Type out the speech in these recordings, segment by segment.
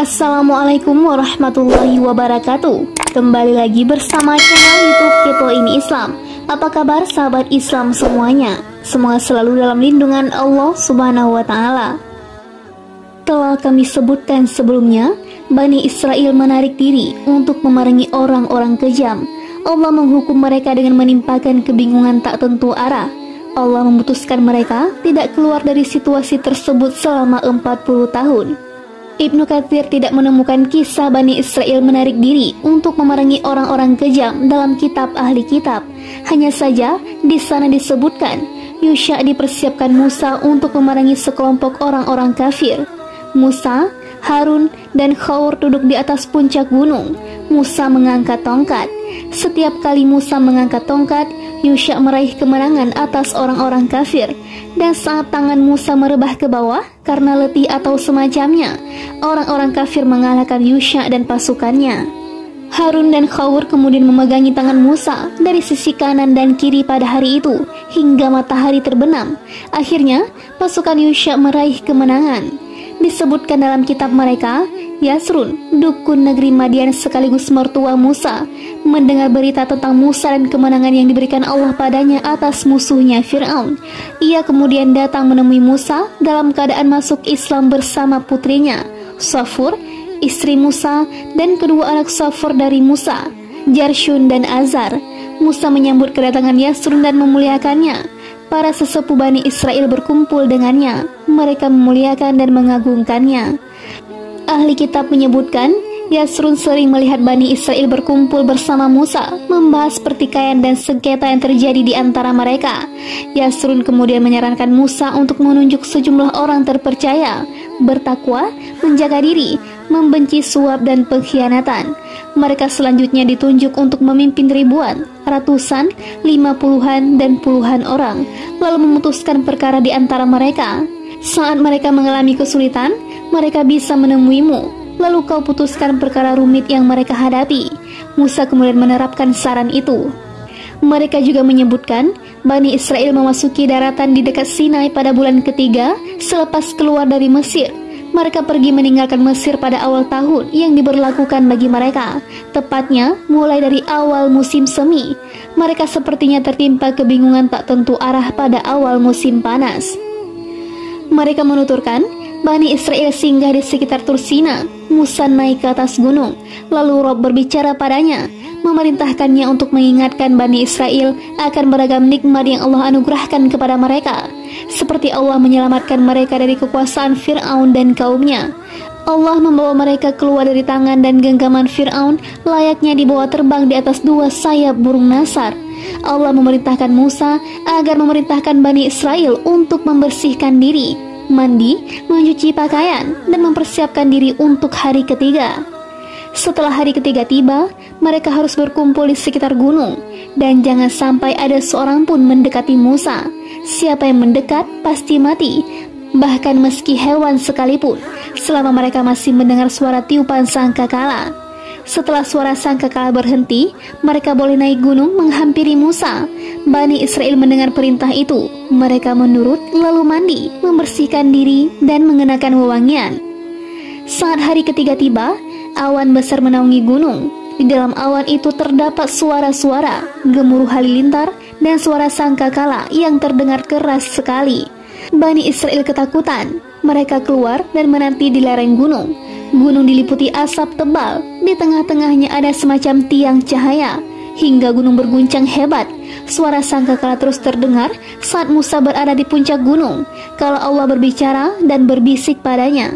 Assalamualaikum warahmatullahi wabarakatuh. Kembali lagi bersama channel YouTube Kepo Ini Islam. Apa kabar sahabat Islam semuanya? Semoga selalu dalam lindungan Allah Subhanahu wa Ta'ala. Telah kami sebutkan sebelumnya, Bani Israel menarik diri untuk memerangi orang-orang kejam. Allah menghukum mereka dengan menimpakan kebingungan tak tentu arah. Allah memutuskan mereka tidak keluar dari situasi tersebut selama 40 tahun. Ibnu Katsir tidak menemukan kisah Bani Israel menarik diri untuk memerangi orang-orang kejam dalam kitab ahli kitab. Hanya saja di sana disebutkan Yusha dipersiapkan Musa untuk memerangi sekelompok orang-orang kafir. Musa, Harun, dan Khaur duduk di atas puncak gunung. Musa mengangkat tongkat. Setiap kali Musa mengangkat tongkat, Yusha meraih kemenangan atas orang-orang kafir. Dan saat tangan Musa merebah ke bawah karena letih atau semacamnya, orang-orang kafir mengalahkan Yusha dan pasukannya. Harun dan Khaur kemudian memegangi tangan Musa dari sisi kanan dan kiri pada hari itu hingga matahari terbenam. Akhirnya pasukan Yusha meraih kemenangan. Disebutkan dalam kitab mereka, Yasrun, dukun negeri Madian sekaligus mertua Musa, mendengar berita tentang Musa dan kemenangan yang diberikan Allah padanya atas musuhnya Fir'aun. Ia kemudian datang menemui Musa dalam keadaan masuk Islam bersama putrinya, Shafur, istri Musa, dan kedua anak Shafur dari Musa, Jarshun dan Azar. Musa menyambut kedatangan Yasrun dan memuliakannya. Para sesepuh Bani Israel berkumpul dengannya. Mereka memuliakan dan mengagungkannya. Ahli kitab menyebutkan, Yasrun sering melihat Bani Israel berkumpul bersama Musa, membahas pertikaian dan sengketa yang terjadi di antara mereka. Yasrun kemudian menyarankan Musa untuk menunjuk sejumlah orang terpercaya, bertakwa, menjaga diri, membenci suap dan pengkhianatan. Mereka selanjutnya ditunjuk untuk memimpin ribuan, ratusan, 50-an, dan puluhan orang, lalu memutuskan perkara di antara mereka. Saat mereka mengalami kesulitan, mereka bisa menemuimu, lalu kau putuskan perkara rumit yang mereka hadapi. Musa kemudian menerapkan saran itu. Mereka juga menyebutkan, Bani Israel memasuki daratan di dekat Sinai pada bulan ketiga selepas keluar dari Mesir. Mereka pergi meninggalkan Mesir pada awal tahun yang diberlakukan bagi mereka, tepatnya mulai dari awal musim semi. Mereka sepertinya tertimpa kebingungan tak tentu arah pada awal musim panas. Mereka menuturkan, Bani Israel singgah di sekitar Tursina. Musa naik ke atas gunung, lalu Rob berbicara padanya, memerintahkannya untuk mengingatkan Bani Israel akan beragam nikmat yang Allah anugerahkan kepada mereka, seperti Allah menyelamatkan mereka dari kekuasaan Fir'aun dan kaumnya. Allah membawa mereka keluar dari tangan dan genggaman Fir'aun layaknya dibawa terbang di atas dua sayap burung nasar. Allah memerintahkan Musa agar memerintahkan Bani Israel untuk membersihkan diri, mandi, mencuci pakaian, dan mempersiapkan diri untuk hari ketiga. Setelah hari ketiga tiba, mereka harus berkumpul di sekitar gunung, dan jangan sampai ada seorang pun mendekati Musa. Siapa yang mendekat pasti mati, bahkan meski hewan sekalipun, selama mereka masih mendengar suara tiupan sangkakala. Setelah suara sangkakala berhenti, mereka boleh naik gunung menghampiri Musa. Bani Israel mendengar perintah itu. Mereka menurut, lalu mandi, membersihkan diri, dan mengenakan wewangian. Saat hari ketiga tiba, awan besar menaungi gunung. Di dalam awan itu terdapat suara-suara, gemuruh halilintar, dan suara sangkakala yang terdengar keras sekali. Bani Israel ketakutan. Mereka keluar dan menanti di lereng gunung. Gunung diliputi asap tebal. Di tengah-tengahnya ada semacam tiang cahaya. Hingga gunung berguncang hebat. Suara sangkakala terus terdengar saat Musa berada di puncak gunung. Kalau Allah berbicara dan berbisik padanya.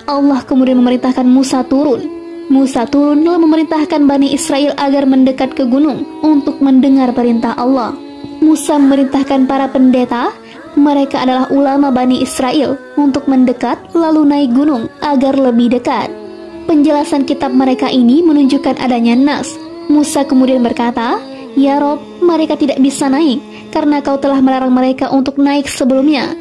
Allah kemudian memerintahkan Musa turun. Musa turun lalu memerintahkan Bani Israel agar mendekat ke gunung untuk mendengar perintah Allah. Musa memerintahkan para pendeta, mereka adalah ulama Bani Israel, untuk mendekat lalu naik gunung agar lebih dekat. Penjelasan kitab mereka ini menunjukkan adanya nas. Musa kemudian berkata, Ya Rob, mereka tidak bisa naik karena kau telah melarang mereka untuk naik sebelumnya.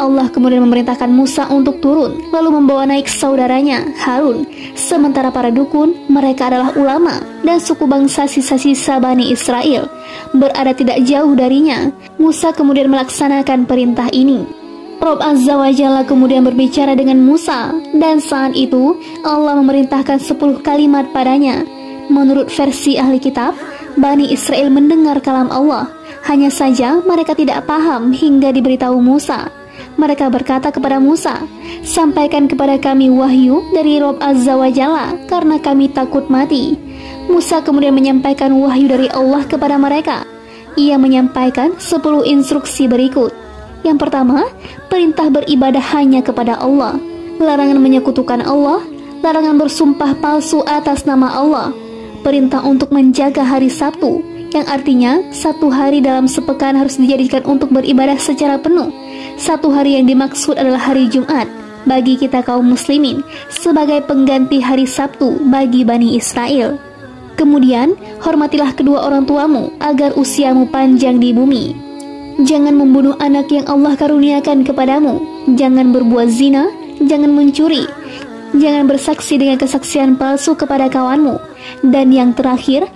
Allah kemudian memerintahkan Musa untuk turun, lalu membawa naik saudaranya, Harun. Sementara para dukun, mereka adalah ulama dan suku bangsa sisa-sisa Bani Israel, berada tidak jauh darinya. Musa kemudian melaksanakan perintah ini. Rabb Azza wa Jalla kemudian berbicara dengan Musa, dan saat itu Allah memerintahkan 10 kalimat padanya. Menurut versi ahli kitab, Bani Israel mendengar kalam Allah, hanya saja mereka tidak paham hingga diberitahu Musa. Mereka berkata kepada Musa, "Sampaikan kepada kami wahyu dari Rabb Azza wa Jalla, karena kami takut mati." Musa kemudian menyampaikan wahyu dari Allah kepada mereka. Ia menyampaikan 10 instruksi berikut. Yang pertama, perintah beribadah hanya kepada Allah, larangan menyekutukan Allah, larangan bersumpah palsu atas nama Allah, perintah untuk menjaga hari Sabtu, yang artinya 1 hari dalam sepekan harus dijadikan untuk beribadah secara penuh. 1 hari yang dimaksud adalah hari Jumat bagi kita kaum muslimin sebagai pengganti hari Sabtu bagi Bani Israel. Kemudian, hormatilah kedua orang tuamu agar usiamu panjang di bumi. Jangan membunuh anak yang Allah karuniakan kepadamu. Jangan berbuat zina, jangan mencuri, jangan bersaksi dengan kesaksian palsu kepada kawanmu. Dan yang terakhir,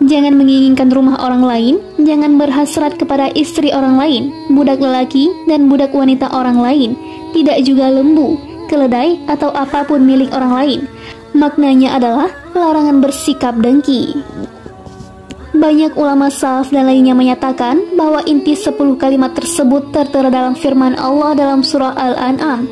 jangan menginginkan rumah orang lain, jangan berhasrat kepada istri orang lain, budak lelaki dan budak wanita orang lain, tidak juga lembu, keledai atau apapun milik orang lain. Maknanya adalah larangan bersikap dengki. Banyak ulama salaf dan lainnya menyatakan bahwa inti 10 kalimat tersebut tertera dalam firman Allah dalam surah Al-An'am.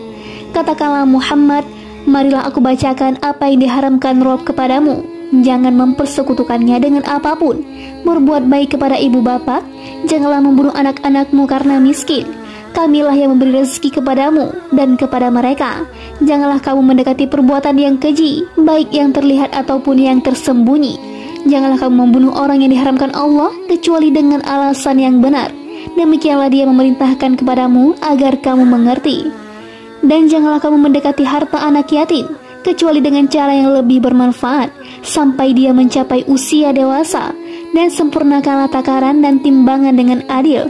Katakanlah Muhammad, marilah aku bacakan apa yang diharamkan Rabb kepadamu. Jangan mempersekutukannya dengan apapun. Berbuat baik kepada ibu bapak. Janganlah membunuh anak-anakmu karena miskin. Kamilah yang memberi rezeki kepadamu dan kepada mereka. Janganlah kamu mendekati perbuatan yang keji, baik yang terlihat ataupun yang tersembunyi. Janganlah kamu membunuh orang yang diharamkan Allah kecuali dengan alasan yang benar. Demikianlah Dia memerintahkan kepadamu agar kamu mengerti. Dan janganlah kamu mendekati harta anak yatim kecuali dengan cara yang lebih bermanfaat sampai dia mencapai usia dewasa, dan sempurnakanlah takaran dan timbangan dengan adil.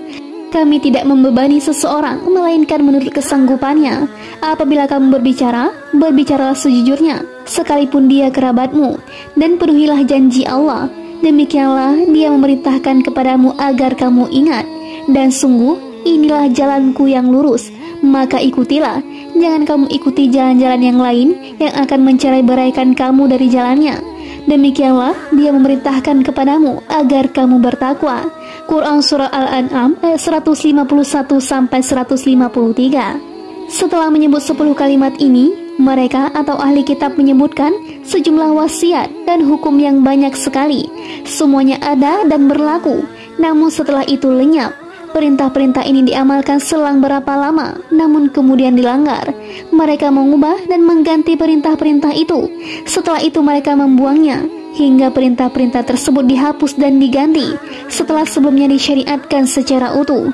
Kami tidak membebani seseorang melainkan menurut kesanggupannya. Apabila kamu berbicara, berbicaralah sejujurnya, sekalipun dia kerabatmu, dan penuhilah janji Allah. Demikianlah Dia memerintahkan kepadamu agar kamu ingat. Dan sungguh, inilah jalanku yang lurus, maka ikutilah. Jangan kamu ikuti jalan-jalan yang lain yang akan mencerai-beraikan kamu dari jalannya. Demikianlah Dia memerintahkan kepadamu agar kamu bertakwa. Quran Surah Al-An'am ayat 151-153. Setelah menyebut 10 kalimat ini, mereka atau ahli kitab menyebutkan sejumlah wasiat dan hukum yang banyak sekali. Semuanya ada dan berlaku, namun setelah itu lenyap. Perintah-perintah ini diamalkan selang berapa lama, namun kemudian dilanggar. Mereka mengubah dan mengganti perintah-perintah itu. Setelah itu mereka membuangnya, hingga perintah-perintah tersebut dihapus dan diganti setelah sebelumnya disyariatkan secara utuh.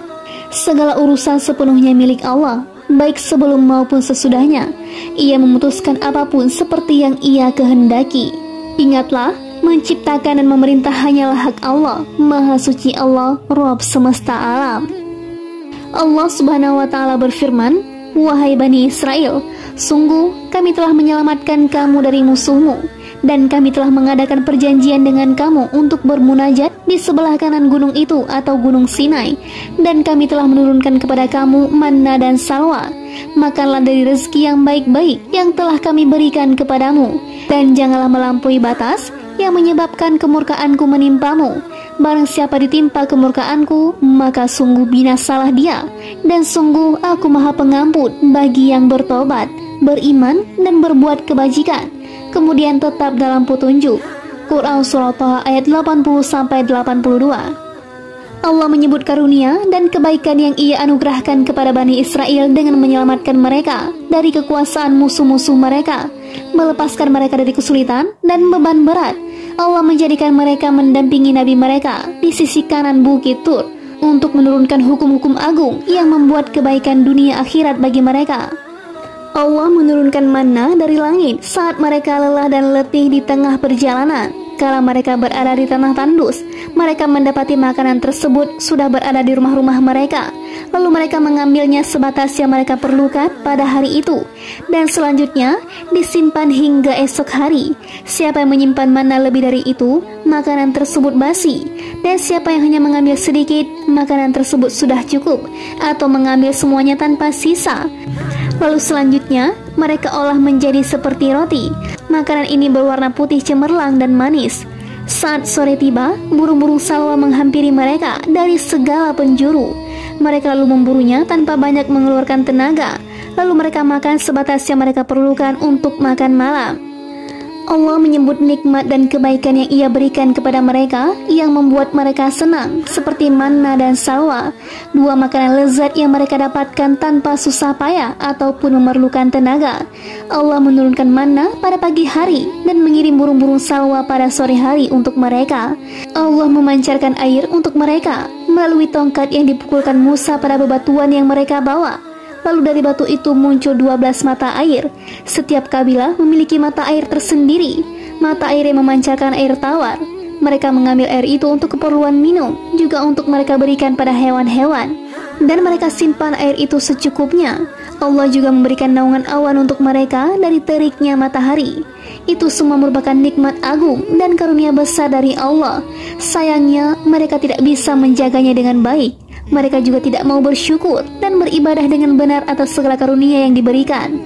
Segala urusan sepenuhnya milik Allah, baik sebelum maupun sesudahnya. Ia memutuskan apapun seperti yang Ia kehendaki. Ingatlah, menciptakan dan memerintah hanyalah hak Allah. Maha suci Allah, Rabb semesta alam. Allah Subhanahu wa Ta'ala berfirman, "Wahai Bani Israel, sungguh kami telah menyelamatkan kamu dari musuhmu, dan kami telah mengadakan perjanjian dengan kamu untuk bermunajat di sebelah kanan gunung itu atau gunung Sinai, dan kami telah menurunkan kepada kamu manna dan salwa. Makanlah dari rezeki yang baik-baik yang telah kami berikan kepadamu, dan janganlah melampaui batas yang menyebabkan kemurkaanku menimpamu. Barang siapa ditimpa kemurkaanku, maka sungguh binasalah dia, dan sungguh aku Maha Pengampun bagi yang bertobat, beriman, dan berbuat kebajikan, kemudian tetap dalam petunjuk." Quran Surah Taha ayat 80-82. Allah menyebut karunia dan kebaikan yang Ia anugerahkan kepada Bani Israel dengan menyelamatkan mereka dari kekuasaan musuh-musuh mereka, melepaskan mereka dari kesulitan dan beban berat. Allah menjadikan mereka mendampingi Nabi mereka di sisi kanan Bukit Tur untuk menurunkan hukum-hukum agung yang membuat kebaikan dunia akhirat bagi mereka. Allah menurunkan manna dari langit saat mereka lelah dan letih di tengah perjalanan. Kala mereka berada di tanah tandus, mereka mendapati makanan tersebut sudah berada di rumah-rumah mereka. Lalu mereka mengambilnya sebatas yang mereka perlukan pada hari itu, dan selanjutnya disimpan hingga esok hari. Siapa yang menyimpan mana lebih dari itu, makanan tersebut basi. Dan siapa yang hanya mengambil sedikit, makanan tersebut sudah cukup, atau mengambil semuanya tanpa sisa. Lalu selanjutnya mereka olah menjadi seperti roti. Makanan ini berwarna putih cemerlang dan manis. Saat sore tiba, burung-burung salwa menghampiri mereka dari segala penjuru. Mereka lalu memburunya tanpa banyak mengeluarkan tenaga. Lalu mereka makan sebatas yang mereka perlukan untuk makan malam. Allah menyebut nikmat dan kebaikan yang Ia berikan kepada mereka yang membuat mereka senang, seperti manna dan salwa, dua makanan lezat yang mereka dapatkan tanpa susah payah ataupun memerlukan tenaga. Allah menurunkan manna pada pagi hari dan mengirim burung-burung salwa pada sore hari untuk mereka. Allah memancarkan air untuk mereka melalui tongkat yang dipukulkan Musa pada bebatuan yang mereka bawa. Lalu dari batu itu muncul 12 mata air. Setiap kabilah memiliki mata air tersendiri. Mata air yang memancarkan air tawar. Mereka mengambil air itu untuk keperluan minum, juga untuk mereka berikan pada hewan-hewan. Dan mereka simpan air itu secukupnya. Allah juga memberikan naungan awan untuk mereka dari teriknya matahari. Itu semua merupakan nikmat agung dan karunia besar dari Allah. Sayangnya mereka tidak bisa menjaganya dengan baik. Mereka juga tidak mau bersyukur dan beribadah dengan benar atas segala karunia yang diberikan.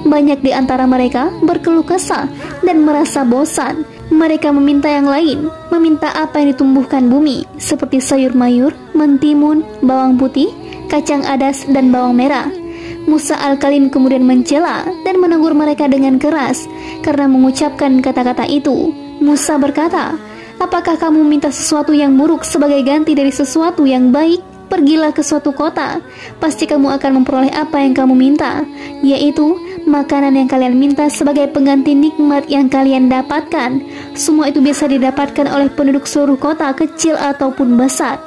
Banyak di antara mereka berkeluh kesah dan merasa bosan. Mereka meminta yang lain, meminta apa yang ditumbuhkan bumi, seperti sayur mayur, mentimun, bawang putih, kacang adas, dan bawang merah. Musa Al-Kalim kemudian mencela dan menegur mereka dengan keras karena mengucapkan kata-kata itu. Musa berkata, "Apakah kamu minta sesuatu yang buruk sebagai ganti dari sesuatu yang baik? Pergilah ke suatu kota, pasti kamu akan memperoleh apa yang kamu minta, yaitu makanan yang kalian minta sebagai pengganti nikmat yang kalian dapatkan. Semua itu bisa didapatkan oleh penduduk seluruh kota, kecil ataupun besar.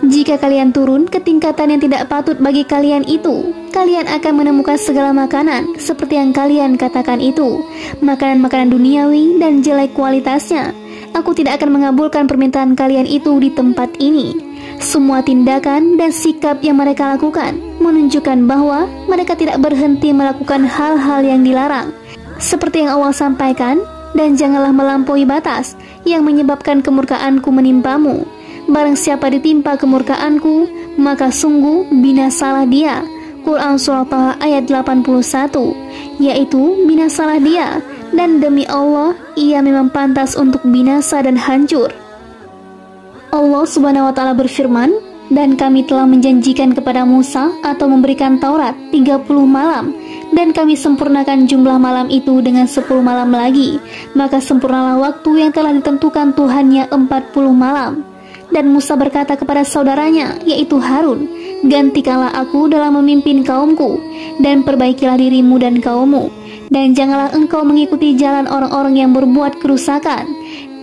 Jika kalian turun ke tingkatan yang tidak patut bagi kalian itu, kalian akan menemukan segala makanan seperti yang kalian katakan itu, makanan-makanan duniawi dan jelek kualitasnya. Aku tidak akan mengabulkan permintaan kalian itu di tempat ini." Semua tindakan dan sikap yang mereka lakukan menunjukkan bahwa mereka tidak berhenti melakukan hal-hal yang dilarang. Seperti yang Allah sampaikan, dan janganlah melampaui batas yang menyebabkan kemurkaanku menimpamu. Barang siapa ditimpa kemurkaanku, maka sungguh binasalah dia. Quran Surah Taha ayat 81, yaitu binasalah dia, dan demi Allah, ia memang pantas untuk binasa dan hancur. Allah Subhanahu wa Ta'ala berfirman, "Dan kami telah menjanjikan kepada Musa atau memberikan Taurat 30 malam, dan kami sempurnakan jumlah malam itu dengan 10 malam lagi, maka sempurnalah waktu yang telah ditentukan Tuhannya 40 malam. Dan Musa berkata kepada saudaranya, yaitu Harun, "Gantikanlah aku dalam memimpin kaumku, dan perbaikilah dirimu dan kaummu, dan janganlah engkau mengikuti jalan orang-orang yang berbuat kerusakan."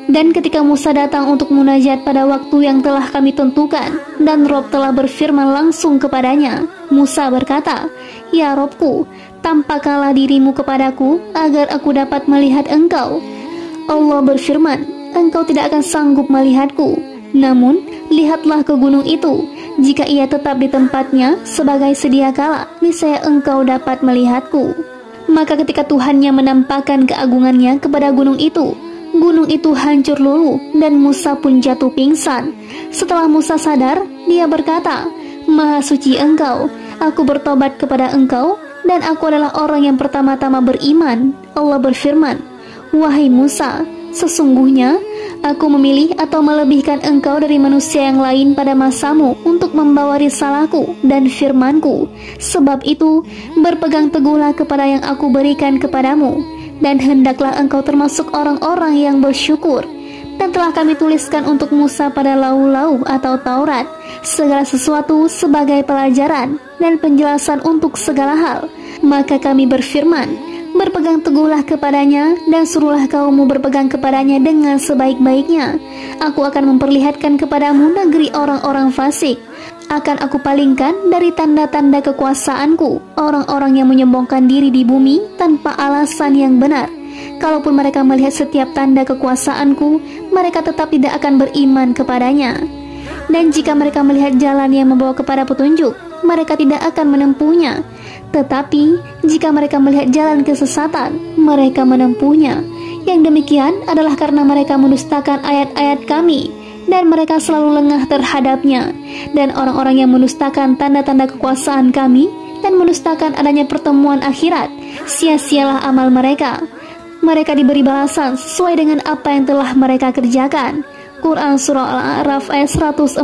Dan ketika Musa datang untuk munajat pada waktu yang telah kami tentukan, dan Rob telah berfirman langsung kepadanya, Musa berkata, "Ya Robku, tampakkanlah dirimu kepadaku agar aku dapat melihat engkau." Allah berfirman, "Engkau tidak akan sanggup melihatku. Namun, lihatlah ke gunung itu. Jika ia tetap di tempatnya sebagai sedia kala, niscaya engkau dapat melihatku." Maka ketika Tuhannya menampakkan keagungannya kepada gunung itu hancur luluh dan Musa pun jatuh pingsan. Setelah Musa sadar, dia berkata, "Maha suci engkau, aku bertobat kepada engkau dan aku adalah orang yang pertama-tama beriman." Allah berfirman, "Wahai Musa, sesungguhnya aku memilih atau melebihkan engkau dari manusia yang lain pada masamu untuk membawa risalahku dan firmanku. Sebab itu, berpegang teguhlah kepada yang aku berikan kepadamu, dan hendaklah engkau termasuk orang-orang yang bersyukur. Dan telah kami tuliskan untuk Musa pada lauh-lauh atau Taurat segala sesuatu sebagai pelajaran dan penjelasan untuk segala hal. Maka kami berfirman, berpegang teguhlah kepadanya dan suruhlah kaummu berpegang kepadanya dengan sebaik-baiknya. Aku akan memperlihatkan kepadamu negeri orang-orang fasik. Akan aku palingkan dari tanda-tanda kekuasaanku orang-orang yang menyombongkan diri di bumi tanpa alasan yang benar. Kalaupun mereka melihat setiap tanda kekuasaanku, mereka tetap tidak akan beriman kepadanya. Dan jika mereka melihat jalan yang membawa kepada petunjuk, mereka tidak akan menempuhnya. Tetapi jika mereka melihat jalan kesesatan, mereka menempuhnya. Yang demikian adalah karena mereka mendustakan ayat-ayat Kami, dan mereka selalu lengah terhadapnya. Dan orang-orang yang mendustakan tanda-tanda kekuasaan Kami dan mendustakan adanya pertemuan akhirat, sia-sialah amal mereka. Mereka diberi balasan sesuai dengan apa yang telah mereka kerjakan. Quran Surah Al-A'raf ayat 143-147.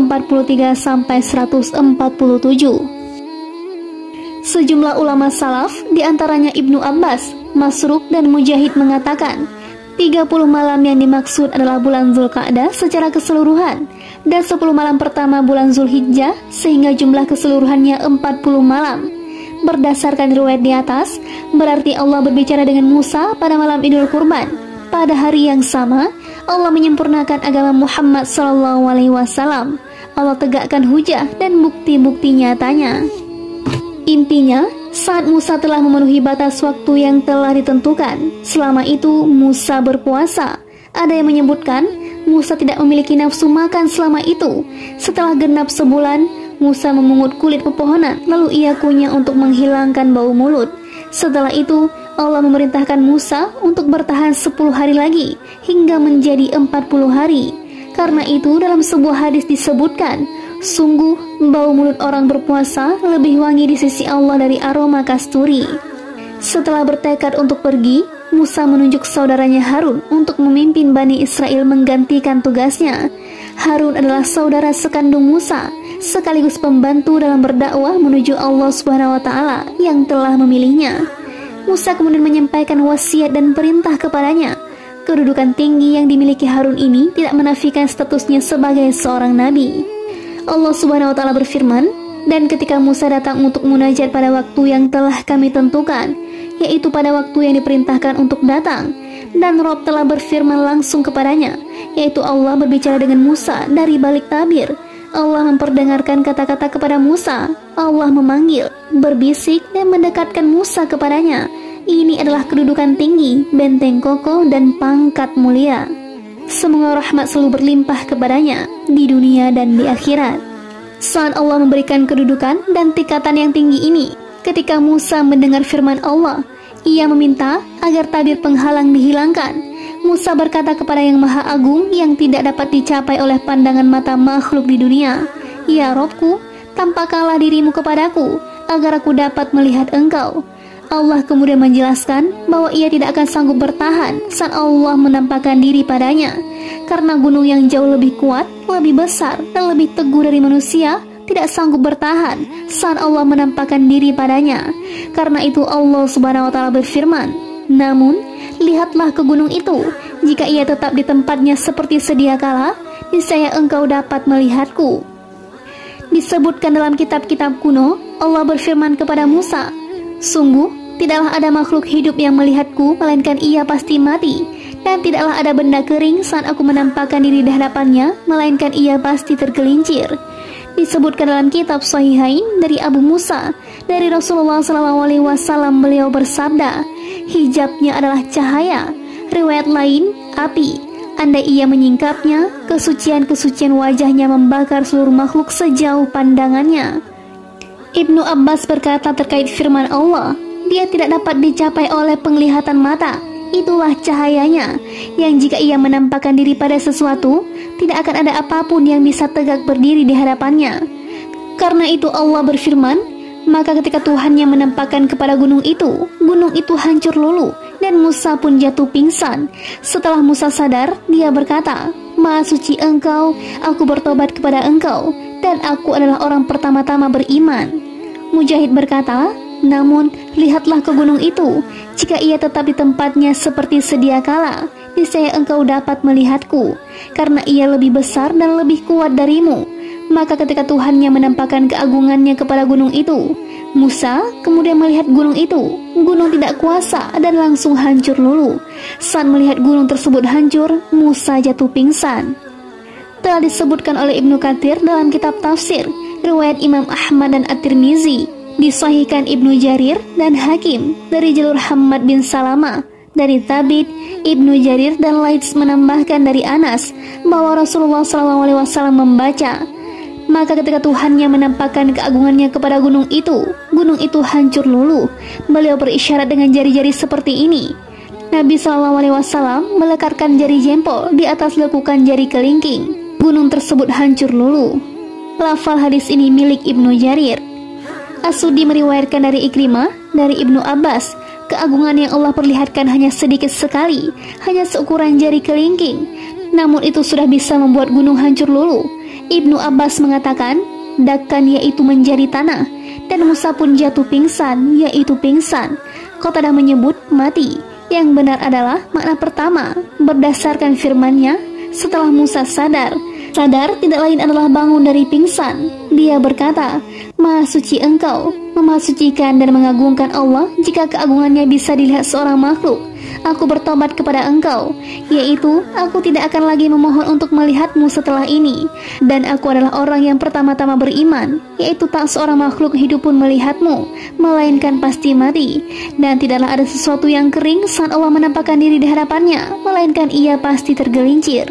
Sejumlah ulama salaf, diantaranya Ibnu Abbas, Masruq dan Mujahid mengatakan, 30 malam yang dimaksud adalah bulan Zulqa'dah secara keseluruhan, dan 10 malam pertama bulan Zulhijjah, sehingga jumlah keseluruhannya 40 malam. Berdasarkan riwayat di atas, berarti Allah berbicara dengan Musa pada malam Idul Kurban. Pada hari yang sama, Allah menyempurnakan agama Muhammad SAW. Allah tegakkan hujah dan bukti-bukti nyatanya. Intinya, saat Musa telah memenuhi batas waktu yang telah ditentukan, selama itu Musa berpuasa. Ada yang menyebutkan Musa tidak memiliki nafsu makan selama itu. Setelah genap sebulan, Musa memungut kulit pepohonan, lalu ia kunyah untuk menghilangkan bau mulut. Setelah itu, Allah memerintahkan Musa untuk bertahan 10 hari lagi, hingga menjadi 40 hari. Karena itu, dalam sebuah hadis disebutkan, sungguh bau mulut orang berpuasa lebih wangi di sisi Allah dari aroma kasturi. Setelah bertekad untuk pergi, Musa menunjuk saudaranya Harun untuk memimpin Bani Israel menggantikan tugasnya. Harun adalah saudara sekandung Musa, sekaligus pembantu dalam berdakwah menuju Allah Subhanahu wa Ta'ala yang telah memilihnya. Musa kemudian menyampaikan wasiat dan perintah kepadanya. Kedudukan tinggi yang dimiliki Harun ini tidak menafikan statusnya sebagai seorang nabi. Allah Subhanahu wa Ta'ala berfirman, dan ketika Musa datang untuk munajat pada waktu yang telah Kami tentukan, yaitu pada waktu yang diperintahkan untuk datang, dan Rob telah berfirman langsung kepadanya, yaitu Allah berbicara dengan Musa dari balik tabir. Allah memperdengarkan kata-kata kepada Musa. Allah memanggil, berbisik dan mendekatkan Musa kepadanya. Ini adalah kedudukan tinggi, benteng kokoh dan pangkat mulia. Semoga rahmat selalu berlimpah kepadanya di dunia dan di akhirat. Saat Allah memberikan kedudukan dan tingkatan yang tinggi ini, ketika Musa mendengar firman Allah, ia meminta agar tabir penghalang dihilangkan. Musa berkata kepada Yang Maha Agung yang tidak dapat dicapai oleh pandangan mata makhluk di dunia, "Ya Robku, tampakkanlah dirimu kepadaku, agar aku dapat melihat engkau." Allah kemudian menjelaskan bahwa ia tidak akan sanggup bertahan saat Allah menampakkan diri padanya, karena gunung yang jauh lebih kuat, lebih besar, dan lebih teguh dari manusia tidak sanggup bertahan saat Allah menampakkan diri padanya. Karena itu Allah Subhanahu wa Ta'ala berfirman, "Namun, lihatlah ke gunung itu, jika ia tetap di tempatnya seperti sedia kala, niscaya engkau dapat melihatku." Disebutkan dalam kitab-kitab kuno, Allah berfirman kepada Musa, "Sungguh, tidaklah ada makhluk hidup yang melihatku, melainkan ia pasti mati. Dan tidaklah ada benda kering saat aku menampakkan diri di hadapannya, melainkan ia pasti tergelincir." Disebutkan dalam kitab Sahihain dari Abu Musa, dari Rasulullah SAW, beliau bersabda, "Hijabnya adalah cahaya." Riwayat lain, api. Andai ia menyingkapnya, kesucian-kesucian wajahnya membakar seluruh makhluk sejauh pandangannya. Ibnu Abbas berkata terkait firman Allah, "Dia tidak dapat dicapai oleh penglihatan mata. Itulah cahayanya, yang jika ia menampakkan diri pada sesuatu, tidak akan ada apapun yang bisa tegak berdiri di hadapannya." Karena itu Allah berfirman, maka ketika Tuhannya menampakkan kepada gunung itu hancur luluh, dan Musa pun jatuh pingsan. Setelah Musa sadar, dia berkata, "Maha suci engkau, aku bertobat kepada engkau, dan aku adalah orang pertama-tama beriman." Mujahid berkata, "Namun, lihatlah ke gunung itu, jika ia tetap di tempatnya seperti sedia kala, niscaya engkau dapat melihatku, karena ia lebih besar dan lebih kuat darimu." Maka ketika Tuhannya menampakkan keagungannya kepada gunung itu, Musa kemudian melihat gunung itu. Gunung tidak kuasa dan langsung hancur luluh. Saat melihat gunung tersebut hancur, Musa jatuh pingsan. Telah disebutkan oleh Ibnu Katsir dalam kitab tafsir, riwayat Imam Ahmad dan At-Tirmizi, disahihkan Ibnu Jarir dan Hakim dari jalur Hammad bin Salama, dari Thabit, Ibnu Jarir dan Laits menambahkan dari Anas bahwa Rasulullah SAW membaca, Maka ketika Tuhannya menampakkan keagungannya kepada gunung itu hancur luluh. Beliau berisyarat dengan jari-jari seperti ini. Nabi SAW meletakkan jari jempol di atas lekukan jari kelingking. Gunung tersebut hancur luluh. Lafal hadis ini milik Ibnu Jarir. As-Suddi meriwayatkan dari Ikrimah, dari Ibnu Abbas, keagungan yang Allah perlihatkan hanya sedikit sekali, hanya seukuran jari kelingking. Namun itu sudah bisa membuat gunung hancur luluh. Ibnu Abbas mengatakan, dakkan yaitu menjadi tanah, dan Musa pun jatuh pingsan, yaitu pingsan. Qatadah menyebut mati. Yang benar adalah makna pertama, berdasarkan firman-Nya, setelah Musa sadar tidak lain adalah bangun dari pingsan. Dia berkata, Maha suci Engkau, memasucikan dan mengagungkan Allah jika keagungannya bisa dilihat seorang makhluk. Aku bertobat kepada Engkau, yaitu aku tidak akan lagi memohon untuk melihatmu setelah ini. Dan aku adalah orang yang pertama-tama beriman, yaitu tak seorang makhluk hidup pun melihatmu, melainkan pasti mati. Dan tidaklah ada sesuatu yang kering saat Allah menampakkan diri di hadapannya, melainkan ia pasti tergelincir.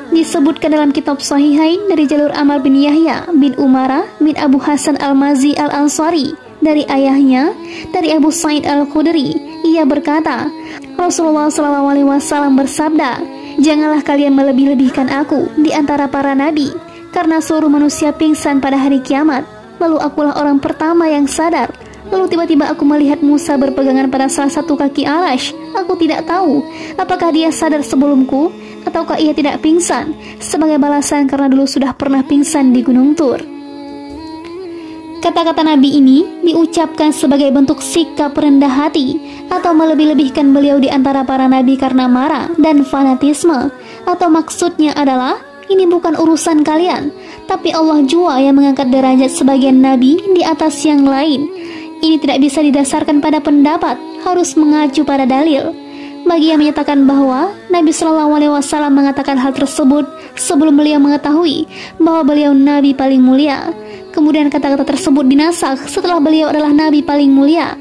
Disebutkan dalam kitab Sahihain dari jalur Amr bin Yahya bin Umarah bin Abu Hasan al-Mazi al-Ansari, dari ayahnya, dari Abu Sa'id al-Khudri. Ia berkata, Rasulullah SAW bersabda, janganlah kalian melebih-lebihkan aku di antara para nabi, karena seluruh manusia pingsan pada hari kiamat. Lalu akulah orang pertama yang sadar. Lalu tiba-tiba aku melihat Musa berpegangan pada salah satu kaki Arash. Aku tidak tahu apakah dia sadar sebelumku ataukah ia tidak pingsan, sebagai balasan karena dulu sudah pernah pingsan di Gunung Tur. Kata-kata Nabi ini diucapkan sebagai bentuk sikap rendah hati atau melebih-lebihkan beliau di antara para nabi karena marah dan fanatisme. Atau maksudnya adalah, ini bukan urusan kalian, tapi Allah jua yang mengangkat derajat sebagian nabi di atas yang lain. Ini tidak bisa didasarkan pada pendapat, harus mengacu pada dalil. Bagi yang menyatakan bahwa Nabi SAW mengatakan hal tersebut sebelum beliau mengetahui bahwa beliau Nabi paling mulia, kemudian kata-kata tersebut dinasakh setelah beliau adalah Nabi paling mulia,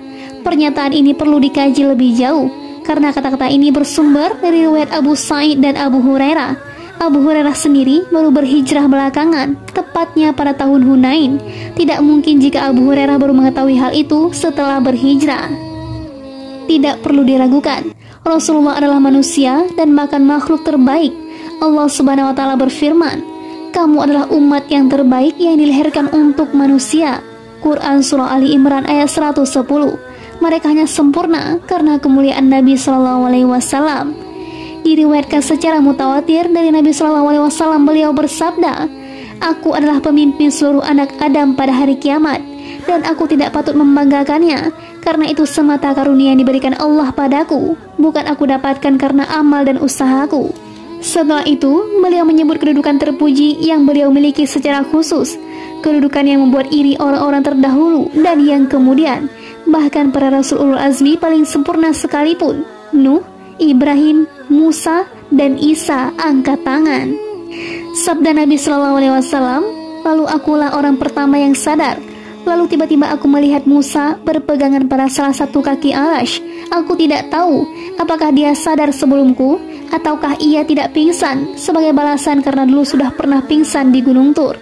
pernyataan ini perlu dikaji lebih jauh, karena kata-kata ini bersumber dari riwayat Abu Sa'id dan Abu Hurairah. Abu Hurairah sendiri baru berhijrah belakangan, tepatnya pada tahun Hunain. Tidak mungkin jika Abu Hurairah baru mengetahui hal itu setelah berhijrah. Tidak perlu diragukan, Rasulullah adalah manusia dan bahkan makhluk terbaik. Allah Subhanahu wa Ta'ala berfirman, kamu adalah umat yang terbaik yang dilahirkan untuk manusia. Quran Surah Ali Imran ayat 110. Mereka hanya sempurna karena kemuliaan Nabi SAW. Diriwayatkan secara mutawatir dari Nabi SAW, beliau bersabda, aku adalah pemimpin seluruh anak Adam pada hari kiamat, dan aku tidak patut membanggakannya, karena itu semata karunia yang diberikan Allah padaku, bukan aku dapatkan karena amal dan usahaku. Setelah itu, beliau menyebut kedudukan terpuji yang beliau miliki secara khusus, kedudukan yang membuat iri orang-orang terdahulu dan yang kemudian, bahkan para Rasul Ulul Azmi paling sempurna sekalipun, Nuh, Ibrahim, Musa, dan Isa angkat tangan. Sabda Nabi SAW, lalu akulah orang pertama yang sadar. Lalu tiba-tiba aku melihat Musa berpegangan pada salah satu kaki Arash. Aku tidak tahu apakah dia sadar sebelumku ataukah ia tidak pingsan, sebagai balasan karena dulu sudah pernah pingsan di Gunung Tur.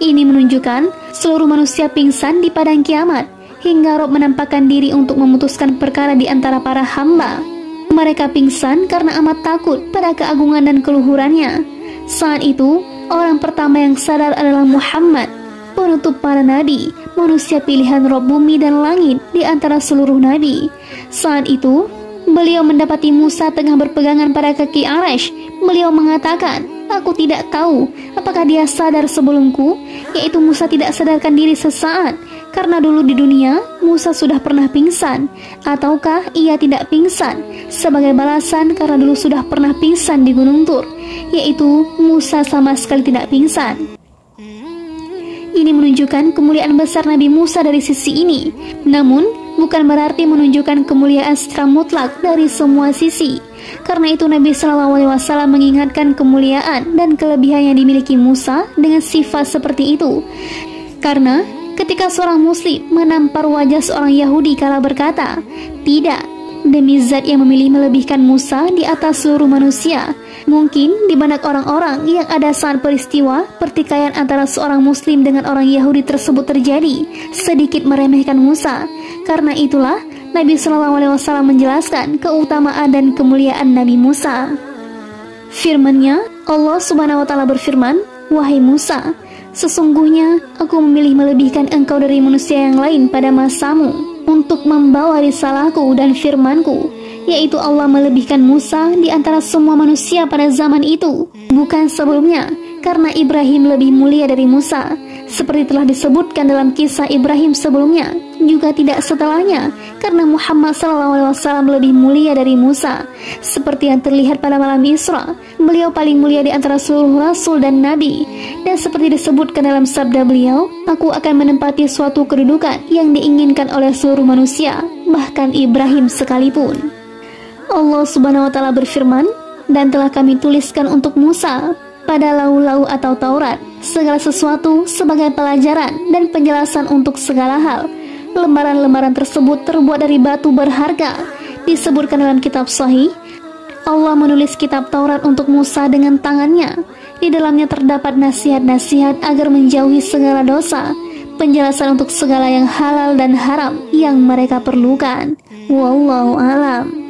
Ini menunjukkan seluruh manusia pingsan di padang kiamat, hingga Rob menampakkan diri untuk memutuskan perkara di antara para hamba. Mereka pingsan karena amat takut pada keagungan dan keluhurannya. Saat itu, orang pertama yang sadar adalah Muhammad, penutup para nabi, manusia pilihan Rob bumi dan langit di antara seluruh nabi. Saat itu, beliau mendapati Musa tengah berpegangan pada kaki Arash. Beliau mengatakan, aku tidak tahu apakah dia sadar sebelumku, yaitu Musa tidak sadarkan diri sesaat, karena dulu di dunia Musa sudah pernah pingsan, ataukah ia tidak pingsan, sebagai balasan karena dulu sudah pernah pingsan di Gunung Tur, yaitu Musa sama sekali tidak pingsan. Ini menunjukkan kemuliaan besar Nabi Musa dari sisi ini, namun bukan berarti menunjukkan kemuliaan secara mutlak dari semua sisi. Karena itu Nabi SAW mengingatkan kemuliaan dan kelebihan yang dimiliki Musa dengan sifat seperti itu. Karena ketika seorang muslim menampar wajah seorang Yahudi kala berkata, tidak, demi zat yang memilih melebihkan Musa di atas seluruh manusia, Mungkin di benak orang-orang yang ada saat peristiwa pertikaian antara seorang muslim dengan orang Yahudi tersebut terjadi sedikit meremehkan Musa. Karena itulah Nabi SAW menjelaskan keutamaan dan kemuliaan Nabi Musa. Firman-Nya, Allah Subhanahu wa taala berfirman, "Wahai Musa, sesungguhnya aku memilih melebihkan engkau dari manusia yang lain pada masamu untuk membawa risalahku dan firmanku." Yaitu Allah melebihkan Musa di antara semua manusia pada zaman itu, bukan sebelumnya, karena Ibrahim lebih mulia dari Musa. Seperti telah disebutkan dalam kisah Ibrahim sebelumnya, juga tidak setelahnya, karena Muhammad SAW lebih mulia dari Musa. Seperti yang terlihat pada malam Isra, beliau paling mulia di antara seluruh rasul dan nabi. Dan seperti disebutkan dalam sabda beliau, "Aku akan menempati suatu kedudukan yang diinginkan oleh seluruh manusia, bahkan Ibrahim sekalipun." Allah Subhanahu wa taala berfirman, "Dan telah kami tuliskan untuk Musa pada lau-lau atau Taurat segala sesuatu sebagai pelajaran dan penjelasan untuk segala hal. Lembaran-lembaran tersebut terbuat dari batu berharga." Disebutkan dalam kitab Sahih, Allah menulis kitab Taurat untuk Musa dengan tangannya. Di dalamnya terdapat nasihat-nasihat agar menjauhi segala dosa, penjelasan untuk segala yang halal dan haram yang mereka perlukan. Wallahu a'lam.